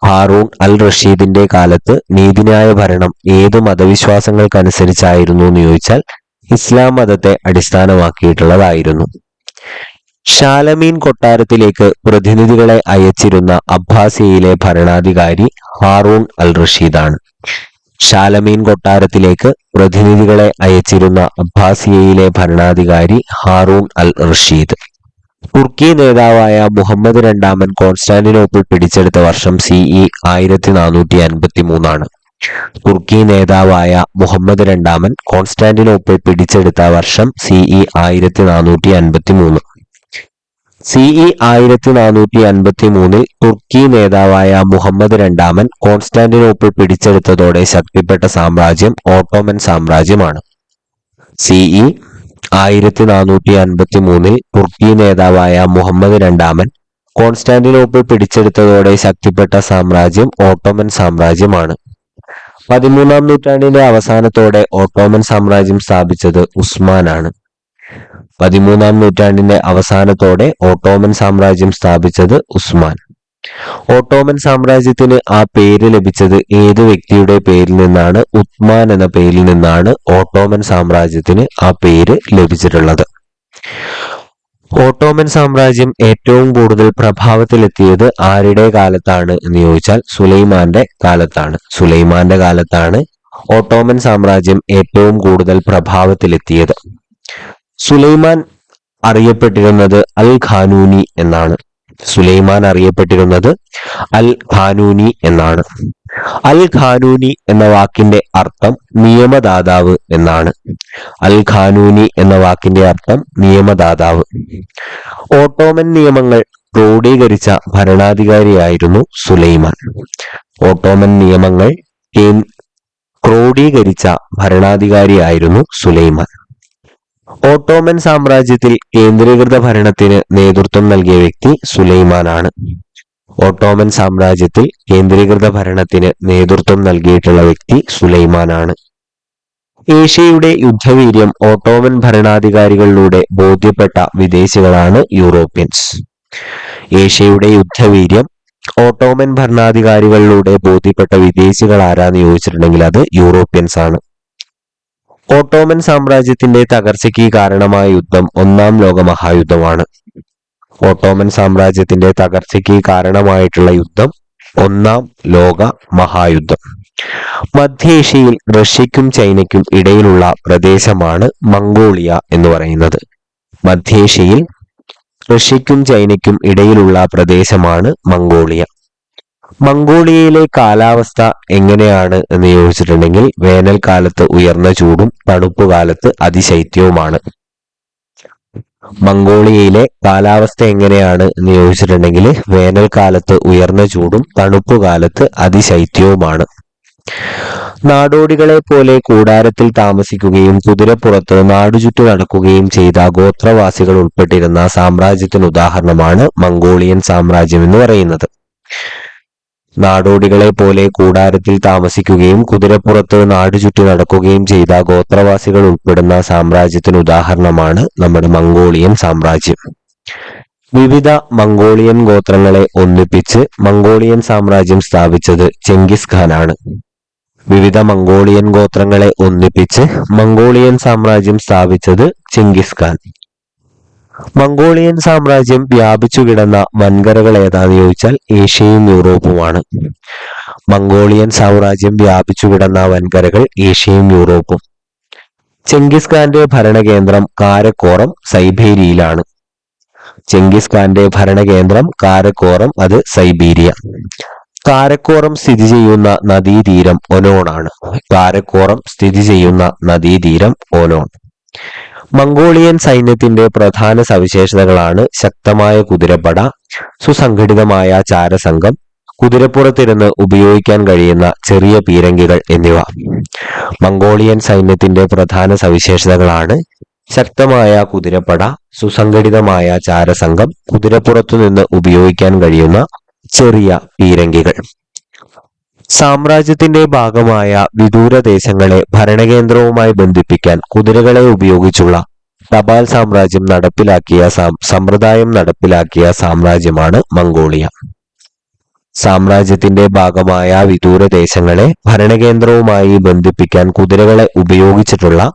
ഹാറൂൺ അൽ റഷീദിന്റെ കാലത്ത് നീതിന്യായ ഭരണം ഏത് മതവിശ്വാസങ്ങൾക്കനുസരിച്ചായിരുന്നു എന്ന് ചോദിച്ചാൽ ഇസ്ലാം മതത്തെ അടിസ്ഥാനമാക്കിയിട്ടുള്ളതായിരുന്നു. ഷാലമീൻ കൊട്ടാരത്തിലേക്ക് പ്രതിനിധികളെ അയച്ചിരുന്ന അബ്ബാസിയയിലെ ഭരണാധികാരി ഹാറൂൺ അൽ റഷീദ് ആണ്. ഷാലമീൻ കൊട്ടാരത്തിലേക്ക് പ്രതിനിധികളെ അയച്ചിരുന്ന അബ്ബാസിയയിലെ ഭരണാധികാരി ഹാറൂൺ അൽ റഷീദ്. തുർക്കി നേതാവായ മുഹമ്മദ് രണ്ടാമൻ കോൺസ്റ്റാന്റിനോപ്പിൾ പിടിച്ചെടുത്ത വർഷം CE 1453 തുർക്കി നേതാവായ മുഹമ്മദ് രണ്ടാമൻ കോൺസ്റ്റാന്റിനോപ്പിൾ പിടിച്ചെടുത്ത വർഷം CE 1453. CE 1453 തുർക്കി നേതാവായ മുഹമ്മദ് രണ്ടാമൻ കോൺസ്റ്റാന്റിനോപ്പിൾ പിടിച്ചെടുത്തതോടെ ശക്തിപ്പെട്ട സാമ്രാജ്യം ഓട്ടോമൻ സാമ്രാജ്യമാണ്. CE 1453 തുർക്കി നേതാവായ മുഹമ്മദ് രണ്ടാമൻ കോൺസ്റ്റാന്റിനോപ്പിൾ പിടിച്ചെടുത്തതോടെ ശക്തിപ്പെട്ട സാമ്രാജ്യം ഓട്ടോമൻ സാമ്രാജ്യമാണ്. 13-ാം നൂറ്റാണ്ടിന്റെ അവസാനത്തോടെ ഓട്ടോമൻ സാമ്രാജ്യം സ്ഥാപിച്ചത് ഉസ്മാനാണ്. 13-ാം നൂറ്റാണ്ടിന്റെ അവസാനത്തോടെ ഓട്ടോമൻ സാമ്രാജ്യം സ്ഥാപിച്ചത് ഉസ്മാൻ. ഓട്ടോമൻ സാമ്രാജ്യത്തിന് ആ പേര് ലഭിച്ചത് ഏത് വ്യക്തിയുടെ പേരിൽ നിന്നാണ്? ഉസ്മാൻ എന്ന പേരിൽ നിന്നാണ് ഓട്ടോമൻ സാമ്രാജ്യത്തിന് ആ പേര് ലഭിച്ചിട്ടുള്ളത്. ഓട്ടോമൻ സാമ്രാജ്യം ഏറ്റവും കൂടുതൽ പ്രഭാവത്തിലെത്തിയത് ആരുടെ കാലത്താണ് എന്ന് ചോദിച്ചാൽ സുലൈമാന്റെ കാലത്താണ്. സുലൈമാന്റെ കാലത്താണ് ഓട്ടോമൻ സാമ്രാജ്യം ഏറ്റവും കൂടുതൽ പ്രഭാവത്തിലെത്തിയത്. സുലൈമാൻ അറിയപ്പെട്ടിരുന്നത് അൽ ഖാനൂനി എന്നാണ്. സുലൈമാൻ അറിയപ്പെട്ടിരുന്നത് അൽ ഖാനൂനി എന്നാണ്. അൽ ഖാനൂനി എന്ന വാക്കിന്റെ അർത്ഥം നിയമദാതാവ് എന്നാണ്. അൽ ഖാനൂനി എന്ന വാക്കിന്റെ അർത്ഥം നിയമദാതാവ്. ഓട്ടോമൻ നിയമങ്ങൾ ക്രോഡീകരിച്ച ഭരണാധികാരിയായിരുന്നു സുലൈമാൻ. ഓട്ടോമൻ നിയമങ്ങൾ ക്രോഡീകരിച്ച ഭരണാധികാരിയായിരുന്നു സുലൈമാൻ. ഓട്ടോമൻ സാമ്രാജ്യത്തിൽ കേന്ദ്രീകൃത ഭരണത്തിന് നേതൃത്വം നൽകിയ വ്യക്തി സുലൈമാനാണ്. ഓട്ടോമൻ സാമ്രാജ്യത്തിൽ കേന്ദ്രീകൃത ഭരണത്തിന് നേതൃത്വം നൽകിയിട്ടുള്ള വ്യക്തി സുലൈമാനാണ്. ഏഷ്യയുടെ യുദ്ധവീര്യം ഓട്ടോമൻ ഭരണാധികാരികളിലൂടെ ബോധ്യപ്പെട്ട വിദേശികളാണ് യൂറോപ്യൻസ്. ഏഷ്യയുടെ യുദ്ധവീര്യം ഓട്ടോമൻ ഭരണാധികാരികളിലൂടെ ബോധ്യപ്പെട്ട വിദേശികൾ ആരാന്ന് ചോദിച്ചിട്ടുണ്ടെങ്കിൽ അത് യൂറോപ്യൻസ് ആണ്. ഓട്ടോമൻ സാമ്രാജ്യത്തിന്റെ തകർച്ചയ്ക്ക് കാരണമായ യുദ്ധം ഒന്നാം ലോക മഹായുദ്ധമാണ്. ഓട്ടോമൻ സാമ്രാജ്യത്തിന്റെ തകർച്ചയ്ക്ക് കാരണമായിട്ടുള്ള യുദ്ധം ഒന്നാം ലോക മഹായുദ്ധം. മധ്യേഷ്യയിൽ റഷ്യക്കും ചൈനയ്ക്കും ഇടയിലുള്ള പ്രദേശമാണ് മംഗോളിയ എന്ന് പറയുന്നത്. മധ്യേഷ്യയിൽ റഷ്യക്കും ചൈനയ്ക്കും ഇടയിലുള്ള പ്രദേശമാണ് മംഗോളിയ. മംഗോളിയയിലെ കാലാവസ്ഥ എങ്ങനെയാണ് എന്ന് ചോദിച്ചിട്ടുണ്ടെങ്കിൽ വേനൽക്കാലത്ത് ഉയർന്ന ചൂടും തണുപ്പുകാലത്ത് അതിശൈത്യവുമാണ്. മംഗോളിയയിലെ കാലാവസ്ഥ എങ്ങനെയാണ് എന്ന് ചോദിച്ചിട്ടുണ്ടെങ്കിൽ വേനൽക്കാലത്ത് ഉയർന്ന ചൂടും തണുപ്പുകാലത്ത് അതിശൈത്യവുമാണ്. നാടോടികളെ പോലെ കൂടാരത്തിൽ താമസിക്കുകയും കുതിരപ്പുറത്ത് നാടുചുറ്റി നടക്കുകയും ചെയ്ത ഗോത്രവാസികൾ ഉൾപ്പെട്ടിരുന്ന സാമ്രാജ്യത്തിന് ഉദാഹരണമാണ് മംഗോളിയൻ സാമ്രാജ്യം എന്ന് പറയുന്നത്. നാടോടികളെ പോലെ കൂടാരത്തിൽ താമസിക്കുകയും കുതിരപ്പുറത്ത് നാടുചുറ്റി നടക്കുകയും ചെയ്ത ഗോത്രവാസികൾ ഉൾപ്പെടുന്ന സാമ്രാജ്യത്തിന് ഉദാഹരണമാണ് നമ്മുടെ മംഗോളിയൻ സാമ്രാജ്യം. വിവിധ മംഗോളിയൻ ഗോത്രങ്ങളെ ഒന്നിപ്പിച്ച് മംഗോളിയൻ സാമ്രാജ്യം സ്ഥാപിച്ചത് ചെങ്കിസ് ഖാനാണ്. വിവിധ മംഗോളിയൻ ഗോത്രങ്ങളെ ഒന്നിപ്പിച്ച് മംഗോളിയൻ സാമ്രാജ്യം സ്ഥാപിച്ചത് ചെങ്കിസ് ഖാൻ. മംഗോളിയൻ സാമ്രാജ്യം വ്യാപിച്ചു കിടന്ന വൻകരകൾ ഏതാന്ന് ചോദിച്ചാൽ ഏഷ്യയും യൂറോപ്പുമാണ്. മംഗോളിയൻ സാമ്രാജ്യം വ്യാപിച്ചു കിടന്ന വൻകരകൾ ഏഷ്യയും യൂറോപ്പും. ചെങ്കിസ് ഖാന്റെ ഭരണകേന്ദ്രം കാരക്കോറം സൈബീരിയയിലാണ്. ചെങ്കിസ് ഖാന്റെ ഭരണകേന്ദ്രം കാരക്കോറം, അത് സൈബീരിയ. കാരക്കോറം സ്ഥിതി ചെയ്യുന്ന നദീതീരം ഒനോണാണ്. കാരക്കോറം സ്ഥിതി ചെയ്യുന്ന നദീതീരം ഒനോൺ. മംഗോളിയൻ സൈന്യത്തിന്റെ പ്രധാന സവിശേഷതകളാണ് ശക്തമായ കുതിരപ്പട, സുസംഘടിതമായ ചാരസംഘം, കുതിരപ്പുറത്തിരുന്ന് ഉപയോഗിക്കാൻ കഴിയുന്ന ചെറിയ പീരങ്കികൾ എന്നിവ. മംഗോളിയൻ സൈന്യത്തിന്റെ പ്രധാന സവിശേഷതകളാണ് ശക്തമായ കുതിരപ്പട, സുസംഘടിതമായ ചാരസംഘം, കുതിരപ്പുറത്തുനിന്ന് ഉപയോഗിക്കാൻ കഴിയുന്ന ചെറിയ പീരങ്കികൾ. സാമ്രാജ്യത്തിന്റെ ഭാഗമായ വിദൂര ദേശങ്ങളെ ഭരണകേന്ദ്രവുമായി ബന്ധിപ്പിക്കാൻ കുതിരകളെ ഉപയോഗിച്ചുള്ള തപാൽ സാമ്രാജ്യം സമ്പ്രദായം നടപ്പിലാക്കിയ സാമ്രാജ്യമാണ് മംഗോളിയ. സാമ്രാജ്യത്തിന്റെ ഭാഗമായ വിദൂര ദേശങ്ങളെ ഭരണകേന്ദ്രവുമായി ബന്ധിപ്പിക്കാൻ കുതിരകളെ ഉപയോഗിച്ചിട്ടുള്ള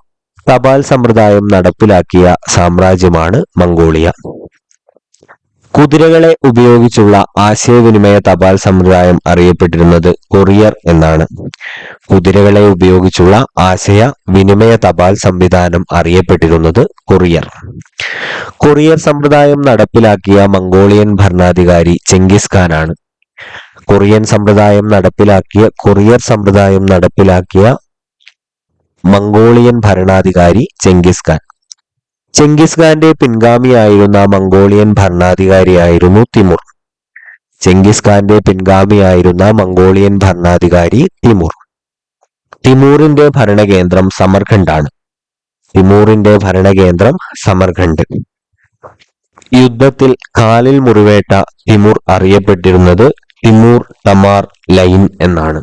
തപാൽ സമ്പ്രദായം നടപ്പിലാക്കിയ സാമ്രാജ്യമാണ് മംഗോളിയ. കുതിരകളെ ഉപയോഗിച്ചുള്ള ആശയവിനിമയ തപാൽ സമ്പ്രദായം അറിയപ്പെട്ടിരുന്നത് കൊറിയർ എന്നാണ്. കുതിരകളെ ഉപയോഗിച്ചുള്ള ആശയവിനിമയ തപാൽ സംവിധാനം അറിയപ്പെട്ടിരുന്നത് കൊറിയർ. കൊറിയർ സമ്പ്രദായം നടപ്പിലാക്കിയ മംഗോളിയൻ ഭരണാധികാരി ചെങ്കിസ് ഖാനാണ്. കൊറിയർ സമ്പ്രദായം നടപ്പിലാക്കിയ മംഗോളിയൻ ഭരണാധികാരി ചെങ്കിസ് ഖാൻ. ചെങ്കിസ് ഖാന്റെ പിൻഗാമിയായിരുന്ന മംഗോളിയൻ ഭരണാധികാരിയായിരുന്നു തിമൂർ. ചെങ്കിസ് ഖാന്റെ പിൻഗാമിയായിരുന്ന മംഗോളിയൻ ഭരണാധികാരി തിമൂർ. തിമൂറിന്റെ ഭരണകേന്ദ്രം സമർഖണ്ഡാണ്. തിമൂറിന്റെ ഭരണകേന്ദ്രം സമർഖണ്ഡ്. യുദ്ധത്തിൽ കാലിൽ മുറിവേറ്റ തിമൂർ അറിയപ്പെട്ടിരുന്നത് തിമൂർ തമാർ ലൈൻ എന്നാണ്.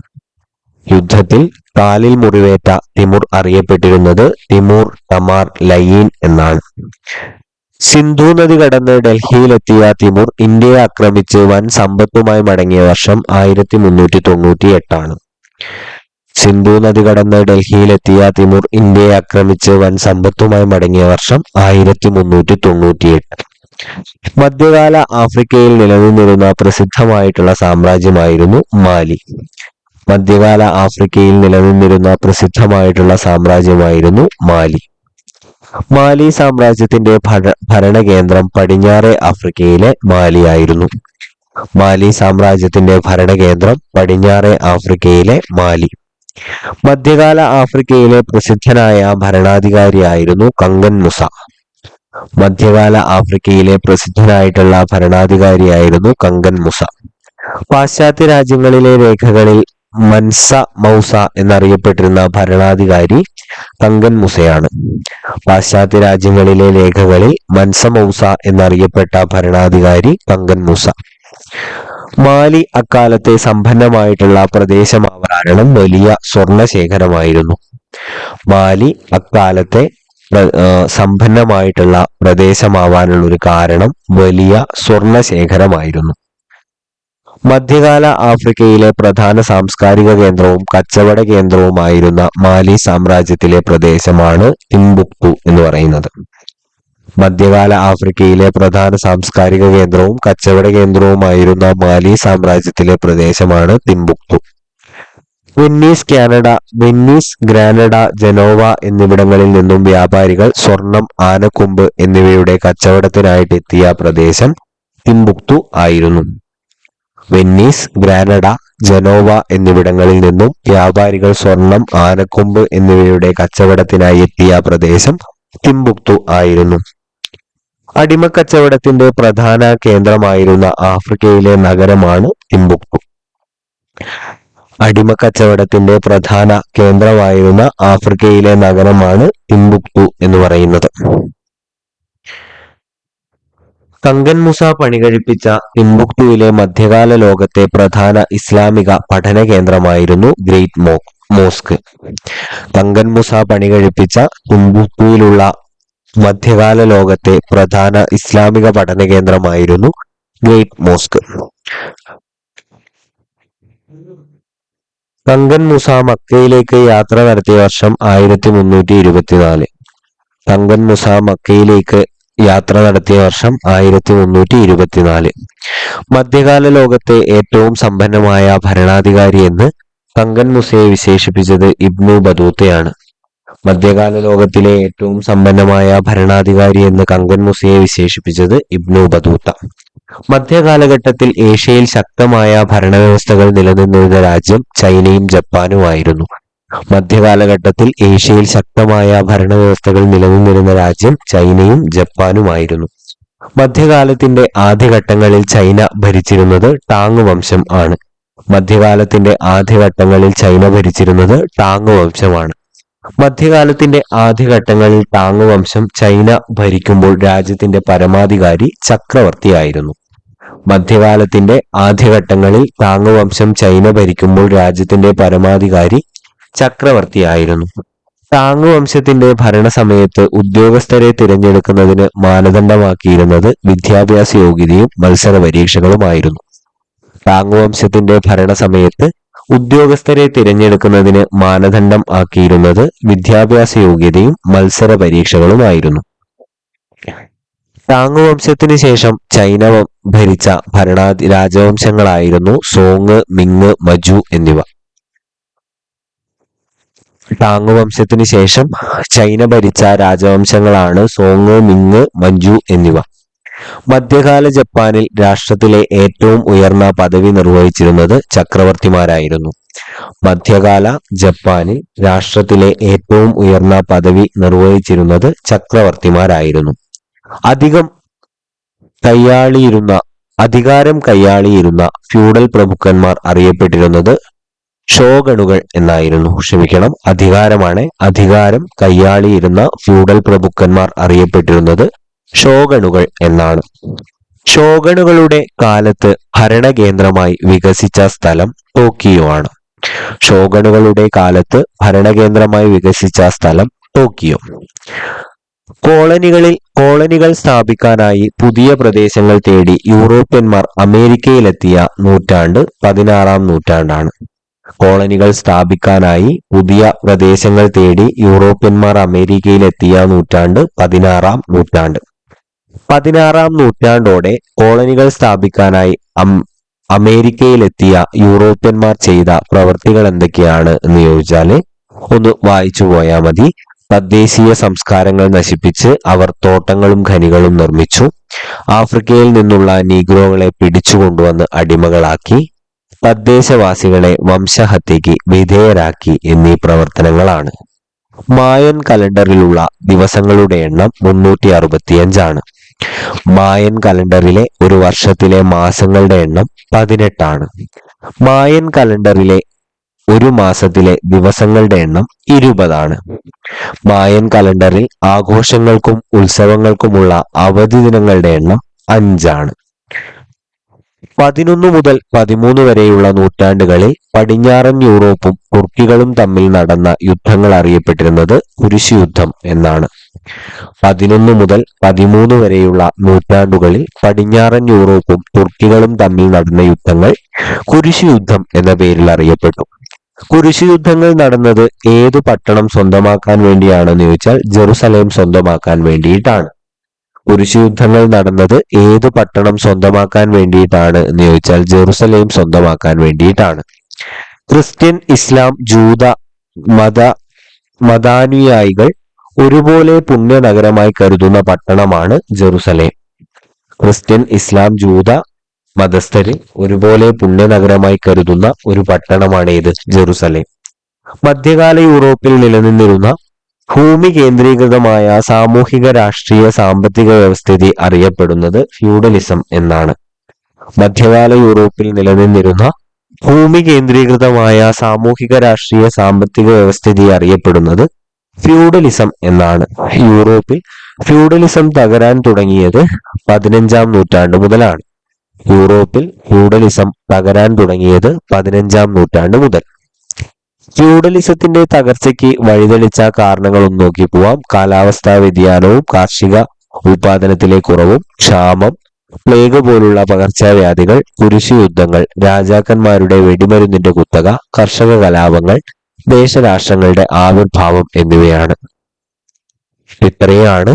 യുദ്ധത്തിൽ കാലിൽ മുറിവേറ്റ തിമൂർ അറിയപ്പെട്ടിരുന്നത് തിമൂർ തമാർ ലൈൻ എന്നാണ്. സിന്ധു നദി കടന്ന് ഡൽഹിയിലെത്തിയ തിമൂർ ഇന്ത്യയെ ആക്രമിച്ച് വൻ സമ്പത്തുമായി മടങ്ങിയ വർഷം 1398. സിന്ധു നദി കടന്ന് ഡൽഹിയിലെത്തിയ തിമൂർ ഇന്ത്യയെ ആക്രമിച്ച് വൻ സമ്പത്തുമായി മടങ്ങിയ വർഷം 1398. മധ്യകാല ആഫ്രിക്കയിൽ നിലനിന്നിരുന്ന പ്രസിദ്ധമായിട്ടുള്ള സാമ്രാജ്യമായിരുന്നു മാലി. മധ്യകാല ആഫ്രിക്കയിൽ നിലനിന്നിരുന്ന പ്രസിദ്ധമായിട്ടുള്ള സാമ്രാജ്യമായിരുന്നു മാലി. മാലി സാമ്രാജ്യത്തിന്റെ ഭരണകേന്ദ്രം പടിഞ്ഞാറേ ആഫ്രിക്കയിലെ മാലിയായിരുന്നു. മാലി സാമ്രാജ്യത്തിന്റെ ഭരണകേന്ദ്രം പടിഞ്ഞാറേ ആഫ്രിക്കയിലെ മാലി. മധ്യകാല ആഫ്രിക്കയിലെ പ്രസിദ്ധനായ ഭരണാധികാരിയായിരുന്നു കങ്കൻ മുസ. മധ്യകാല ആഫ്രിക്കയിലെ പ്രസിദ്ധനായിട്ടുള്ള ഭരണാധികാരിയായിരുന്നു കങ്കൻ മുസ. പാശ്ചാത്യ രാജ്യങ്ങളിലെ രേഖകളിൽ മൻസ മൗസ എന്നറിയപ്പെട്ടിരുന്ന ഭരണാധികാരി കങ്കൻ മുസയാണ്. പാശ്ചാത്യ രാജ്യങ്ങളിലെ രേഖകളിൽ മൻസ മൗസ എന്നറിയപ്പെട്ട ഭരണാധികാരി കങ്കൻ മുസ. മാലി അക്കാലത്തെ സമ്പന്നമായിട്ടുള്ള പ്രദേശമാവാൻ കാരണം വലിയ സ്വർണശേഖരമായിരുന്നു. മാലി അക്കാലത്തെ സമ്പന്നമായിട്ടുള്ള പ്രദേശമാവാനുള്ള ഒരു കാരണം വലിയ സ്വർണശേഖരമായിരുന്നു. മധ്യകാല ആഫ്രിക്കയിലെ പ്രധാന സാംസ്കാരിക കേന്ദ്രവും കച്ചവട കേന്ദ്രവുമായിരുന്ന മാലി സാമ്രാജ്യത്തിലെ പ്രദേശമാണ് ടിംബുക്ടു എന്ന് പറയുന്നത്. മധ്യകാല ആഫ്രിക്കയിലെ പ്രധാന സാംസ്കാരിക കേന്ദ്രവും കച്ചവട കേന്ദ്രവുമായിരുന്ന മാലി സാമ്രാജ്യത്തിലെ പ്രദേശമാണ് ടിംബുക്ടു. വെന്നീസ്, ഗ്രാനഡ, ജനോവ എന്നിവിടങ്ങളിൽ നിന്നും വ്യാപാരികൾ സ്വർണം, ആനക്കൊമ്പ് എന്നിവയുടെ കച്ചവടത്തിനായിട്ട് എത്തിയ പ്രദേശം ടിംബുക്ടു ആയിരുന്നു. വെന്നീസ്, ഗ്രാനഡ, ജനോവ എന്നിവിടങ്ങളിൽ നിന്നും വ്യാപാരികൾ സ്വർണം, ആനക്കൊമ്പ് എന്നിവയുടെ കച്ചവടത്തിനായി എത്തിയ പ്രദേശം ടിംബുക്ടു ആയിരുന്നു. അടിമക്കച്ചവടത്തിന്റെ പ്രധാന കേന്ദ്രമായിരുന്ന ആഫ്രിക്കയിലെ നഗരമാണ് ടിംബുക്ടു. അടിമക്കച്ചവടത്തിന്റെ പ്രധാന കേന്ദ്രമായിരുന്ന ആഫ്രിക്കയിലെ നഗരമാണ് ടിംബുക്ടു എന്ന് പറയുന്നത്. കങ്കൻ മുസ പണികഴിപ്പിച്ച ടിംബുക്ടുവിലെ മധ്യകാല ലോകത്തെ പ്രധാന ഇസ്ലാമിക പഠന കേന്ദ്രമായിരുന്നു ഗ്രേറ്റ് മോസ്ക്. കങ്കൻ മുസ പണികഴിപ്പിച്ച ടിംബുക്ടുവിലുള്ള മധ്യകാല ലോകത്തെ പ്രധാന ഇസ്ലാമിക പഠന കേന്ദ്രമായിരുന്നു ഗ്രേറ്റ് മോസ്ക്. കങ്കൻ മുസ മക്കയിലേക്ക് യാത്ര നടത്തിയ വർഷം 1324. കങ്കൻ മുസ മക്കയിലേക്ക് യാത്ര നടത്തിയ വർഷം 1324. മധ്യകാല ലോകത്തെ ഏറ്റവും സമ്പന്നമായ ഭരണാധികാരി എന്ന് കങ്കൻ മുസയെ വിശേഷിപ്പിച്ചത് ഇബ്നു ബത്തൂത്തയാണ്. മധ്യകാല ലോകത്തിലെ ഏറ്റവും സമ്പന്നമായ ഭരണാധികാരി എന്ന് കങ്കൻ മുസയെ വിശേഷിപ്പിച്ചത് ഇബ്നു ബത്തൂത്ത. മധ്യകാലഘട്ടത്തിൽ ഏഷ്യയിൽ ശക്തമായ ഭരണവ്യവസ്ഥകൾ നിലനിന്നിരുന്ന രാജ്യം ചൈനയും ജപ്പാനുമായിരുന്നു. മധ്യകാലഘട്ടത്തിൽ ഏഷ്യയിൽ ശക്തമായ ഭരണവ്യവസ്ഥകൾ നിലനിന്നിരുന്ന രാജ്യം ചൈനയും ജപ്പാനുമായിരുന്നു. മധ്യകാലത്തിന്റെ ആദ്യഘട്ടങ്ങളിൽ ചൈന ഭരിച്ചിരുന്നത് ടാങ് വംശം ആണ്. മധ്യകാലത്തിന്റെ ആദ്യഘട്ടങ്ങളിൽ ചൈന ഭരിച്ചിരുന്നത് ടാങ് വംശമാണ്. മധ്യകാലത്തിന്റെ ആദ്യഘട്ടങ്ങളിൽ ടാങ് വംശം ചൈന ഭരിക്കുമ്പോൾ രാജ്യത്തിന്റെ പരമാധികാരി ചക്രവർത്തിയായിരുന്നു. മധ്യകാലത്തിന്റെ ആദ്യഘട്ടങ്ങളിൽ ടാങ് വംശം ചൈന ഭരിക്കുമ്പോൾ രാജ്യത്തിന്റെ പരമാധികാരി ചക്രവർത്തിയായിരുന്നു. ടാങ് വംശത്തിന്റെ ഭരണസമയത്ത് ഉദ്യോഗസ്ഥരെ തിരഞ്ഞെടുക്കുന്നതിന് മാനദണ്ഡമാക്കിയിരുന്നത് വിദ്യാഭ്യാസ യോഗ്യതയും മത്സര പരീക്ഷകളുമായിരുന്നു. ടാങ് വംശത്തിന്റെ ഭരണസമയത്ത് ഉദ്യോഗസ്ഥരെ തിരഞ്ഞെടുക്കുന്നതിന് മാനദണ്ഡം ആക്കിയിരുന്നത് വിദ്യാഭ്യാസ യോഗ്യതയും മത്സര പരീക്ഷകളുമായിരുന്നു. ടാങ് വംശത്തിന് ശേഷം ചൈന ഭരിച്ച രാജവംശങ്ങളായിരുന്നു സോങ്, മിങ്, മജു എന്നിവ. ടാങ് വംശത്തിന് ശേഷം ചൈന ഭരിച്ച രാജവംശങ്ങളാണ് സോങ്, മിങ്, മജു എന്നിവ. മധ്യകാല ജപ്പാനിൽ രാഷ്ട്രത്തിലെ ഏറ്റവും ഉയർന്ന പദവി നിർവഹിച്ചിരുന്നത് ചക്രവർത്തിമാരായിരുന്നു. മധ്യകാല ജപ്പാനിൽ രാഷ്ട്രത്തിലെ ഏറ്റവും ഉയർന്ന പദവി നിർവഹിച്ചിരുന്നത് ചക്രവർത്തിമാരായിരുന്നു. അധികാരം കൈയാളിയിരുന്ന ഫ്യൂഡൽ പ്രഭുക്കന്മാർ അറിയപ്പെട്ടിരുന്നത് ഷോഗണുകൾ എന്നായിരുന്നു. അധികാരം കൈയാളിയിരുന്ന ഫ്യൂഡൽ പ്രഭുക്കന്മാർ അറിയപ്പെട്ടിരുന്നത് ഷോഗണുകൾ എന്നാണ്. ഷോഗണുകളുടെ കാലത്ത് ഭരണകേന്ദ്രമായി വികസിച്ച സ്ഥലം ടോക്കിയോ ആണ്. കോളനികൾ സ്ഥാപിക്കാനായി പുതിയ പ്രദേശങ്ങൾ തേടി യൂറോപ്യന്മാർ അമേരിക്കയിലെത്തിയ നൂറ്റാണ്ട് 16-ാം നൂറ്റാണ്ടാണ്. 16-ാം നൂറ്റാണ്ട്. 16-ാം നൂറ്റാണ്ടോടെ കോളനികൾ സ്ഥാപിക്കാനായി അമേരിക്കയിലെത്തിയ യൂറോപ്യന്മാർ ചെയ്ത പ്രവൃത്തികൾ എന്തൊക്കെയാണ് എന്ന് ചോദിച്ചാൽ ഒന്ന് വായിച്ചു പോയാൽ മതി. തദ്ദേശീയ സംസ്കാരങ്ങൾ നശിപ്പിച്ച് അവർ തോട്ടങ്ങളും ഖനികളും നിർമ്മിച്ചു. ആഫ്രിക്കയിൽ നിന്നുള്ള നീഗ്രോകളെ പിടിച്ചുകൊണ്ടുവന്ന് അടിമകളാക്കി. തദ്ദേശവാസികളെ വംശഹത്യയ്ക്ക് വിധേയരാക്കി എന്നീ പ്രവർത്തനങ്ങളാണ്. മായൻ കലണ്ടറിലുള്ള ദിവസങ്ങളുടെ എണ്ണം 365 ആണ്. മായൻ കലണ്ടറിലെ ഒരു വർഷത്തിലെ മാസങ്ങളുടെ എണ്ണം 18 ആണ്. മായൻ കലണ്ടറിലെ ഒരു മാസത്തിലെ ദിവസങ്ങളുടെ എണ്ണം 20 ആണ്. മായൻ കലണ്ടറിൽ ആഘോഷങ്ങൾക്കും ഉത്സവങ്ങൾക്കുമുള്ള അവധി ദിനങ്ങളുടെ എണ്ണം 5 ആണ്. 11 മുതൽ 13 വരെയുള്ള നൂറ്റാണ്ടുകളിൽ പടിഞ്ഞാറൻ യൂറോപ്പും തുർക്കികളും തമ്മിൽ നടന്ന യുദ്ധങ്ങൾ അറിയപ്പെട്ടിരുന്നത് കുരിശുയുദ്ധം എന്നാണ്. 11 മുതൽ 13 വരെയുള്ള നൂറ്റാണ്ടുകളിൽ പടിഞ്ഞാറൻ യൂറോപ്പും തുർക്കികളും തമ്മിൽ നടന്ന യുദ്ധങ്ങൾ കുരിശുയുദ്ധം എന്ന പേരിൽ അറിയപ്പെട്ടു. കുരിശുയുദ്ധങ്ങൾ നടന്നത് ഏതു പട്ടണം സ്വന്തമാക്കാൻ വേണ്ടിയാണെന്ന് ചോദിച്ചാൽ ജെറുസലേം സ്വന്തമാക്കാൻ വേണ്ടിയിട്ടാണ്. കുരിശുയുദ്ധങ്ങൾ നടന്നത് ഏതു പട്ടണം സ്വന്തമാക്കാൻ വേണ്ടിയിട്ടാണ് എന്ന് ചോദിച്ചാൽ ജെറുസലേം സ്വന്തമാക്കാൻ വേണ്ടിയിട്ടാണ്. ക്രിസ്ത്യൻ, ഇസ്ലാം, ജൂത മതാനുയായികൾ ഒരുപോലെ പുണ്യനഗരമായി കരുതുന്ന പട്ടണമാണ് ജെറുസലേം. ക്രിസ്ത്യൻ, ഇസ്ലാം, ജൂത മതസ്ഥര് ഒരുപോലെ പുണ്യനഗരമായി കരുതുന്ന ഒരു പട്ടണമാണ് ഏത്? ജെറുസലേം. മധ്യകാല യൂറോപ്പിൽ നിലനിന്നിരുന്ന ഭൂമി കേന്ദ്രീകൃതമായ സാമൂഹിക, രാഷ്ട്രീയ, സാമ്പത്തിക വ്യവസ്ഥിതി അറിയപ്പെടുന്നത് ഫ്യൂഡലിസം എന്നാണ്. മധ്യകാല യൂറോപ്പിൽ നിലനിന്നിരുന്ന ഭൂമി കേന്ദ്രീകൃതമായ സാമൂഹിക, രാഷ്ട്രീയ, സാമ്പത്തിക വ്യവസ്ഥിതി അറിയപ്പെടുന്നത് ഫ്യൂഡലിസം എന്നാണ്. യൂറോപ്പിൽ ഫ്യൂഡലിസം തകരാൻ തുടങ്ങിയത് 15-ാം നൂറ്റാണ്ട് മുതലാണ്. ഫ്യൂഡലിസത്തിന്റെ തകർച്ചയ്ക്ക് വഴിതെളിച്ച കാരണങ്ങൾ ഒന്ന് നോക്കി പോവാം. കാലാവസ്ഥാ വ്യതിയാനവും കാർഷിക ഉൽപാദനത്തിലെ കുറവും, ക്ഷാമം, പ്ലേഗ് പോലുള്ള പകർച്ചവ്യാധികൾ, കുരിശുയുദ്ധങ്ങൾ, രാജാക്കന്മാരുടെ വെടിമരുന്നിന്റെ കുത്തക, കർഷക കലാപങ്ങൾ, ദേശരാഷ്ട്രങ്ങളുടെ ആവിർഭാവം എന്നിവയാണ്. ഇത്രയാണ്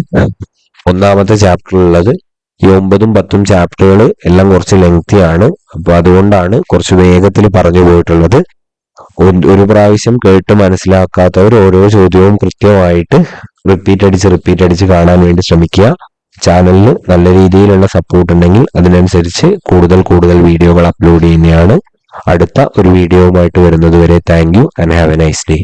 ഒന്നാമത്തെ ചാപ്റ്ററിലുള്ളത്. ഈ 9ഉം 10ഉം ചാപ്റ്ററുകൾ എല്ലാം കുറച്ച് ലെങ്തിയാണ്. അപ്പൊ അതുകൊണ്ടാണ് കുറച്ച് വേഗത്തിൽ പറഞ്ഞു പോയിട്ടുള്ളത്. ഒരു പ്രാവശ്യം കേട്ട് മനസ്സിലാക്കാത്തവർ ഓരോ ചോദ്യവും കൃത്യമായിട്ട് റിപ്പീറ്റ് അടിച്ച് കാണാൻ വേണ്ടി ശ്രമിക്കുക. ചാനലിന് നല്ല രീതിയിലുള്ള സപ്പോർട്ട് ഉണ്ടെങ്കിൽ അതിനനുസരിച്ച് കൂടുതൽ വീഡിയോകൾ അപ്ലോഡ് ചെയ്യുന്നതാണ്. അടുത്ത ഒരു വീഡിയോവുമായിട്ട് വരുന്നത് വരെ thank you and have A nice day.